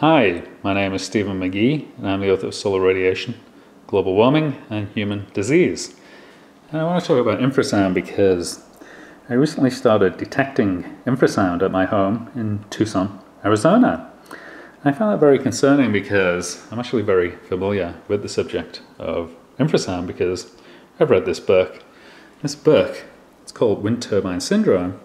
Hi, my name is Stephen McGee and I'm the author of Solar Radiation, Global Warming and Human Disease. And I want to talk about infrasound because I recently started detecting infrasound at my home in Tucson, Arizona. I found that very concerning because I'm actually very familiar with the subject of infrasound because I've read this book. This book, it's called Wind Turbine Syndrome.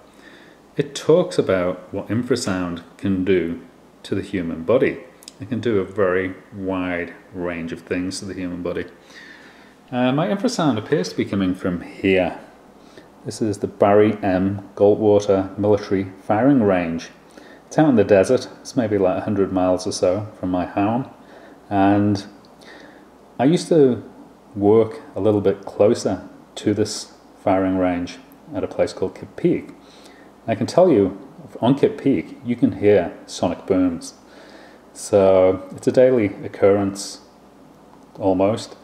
It talks about what infrasound can do to the human body. It can do a very wide range of things to the human body. My infrasound appears to be coming from here. This is the Barry M. Goldwater Military Firing Range. It's out in the desert. It's maybe like 100 miles or so from my home. And I used to work a little bit closer to this firing range at a place called Kitt Peak. I can tell you, on Kitt Peak, you can hear sonic booms. So it's a daily occurrence, almost.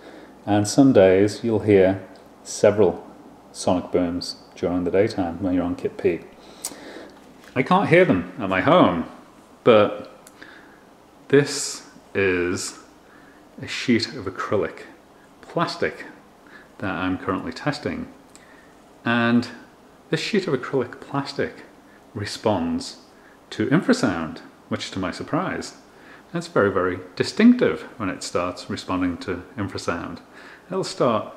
And some days you'll hear several sonic booms during the daytime when you're on Kitt Peak. I can't hear them at my home, but this is a sheet of acrylic plastic that I'm currently testing. And this sheet of acrylic plastic responds to infrasound, much to my surprise. It's very, very distinctive when it starts responding to infrasound. It'll start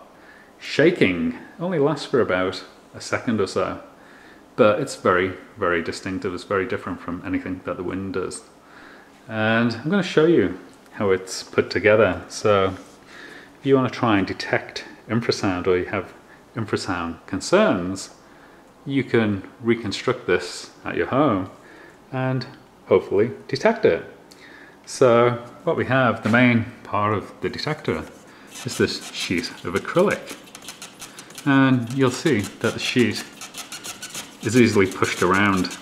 shaking, only lasts for about a second or so, but it's very, very distinctive. It's very different from anything that the wind does. And I'm going to show you how it's put together. So if you want to try and detect infrasound or you have infrasound concerns, you can reconstruct this at your home and hopefully detect it. So what we have, the main part of the detector, is this sheet of acrylic. And you'll see that the sheet is easily pushed around.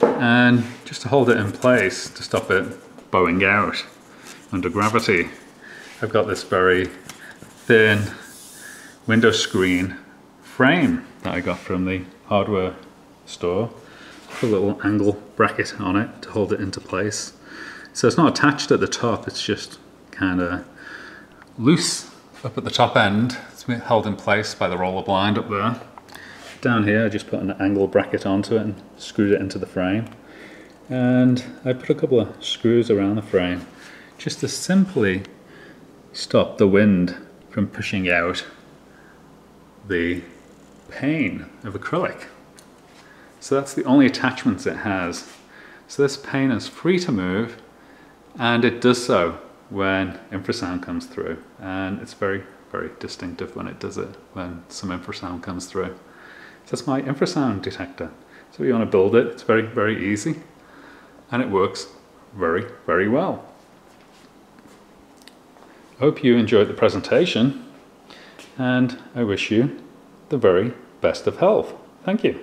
And just to hold it in place, to stop it bowing out under gravity, I've got this very thin window screen frame that I got from the hardware store. Put a little angle bracket on it to hold it into place. So it's not attached at the top, it's just kind of loose up at the top end. It's been held in place by the roller blind up there. Down here I just put an angle bracket onto it and screwed it into the frame. And I put a couple of screws around the frame just to simply stop the wind from pushing out the pane of acrylic. So that's the only attachments it has. So this pane is free to move, and it does so when infrasound comes through. And it's very, very distinctive when it does it, when some infrasound comes through. So that's my infrasound detector. So if you want to build it, it's very, very easy. And it works very, very well. I hope you enjoyed the presentation, and I wish you the very best of health. Thank you.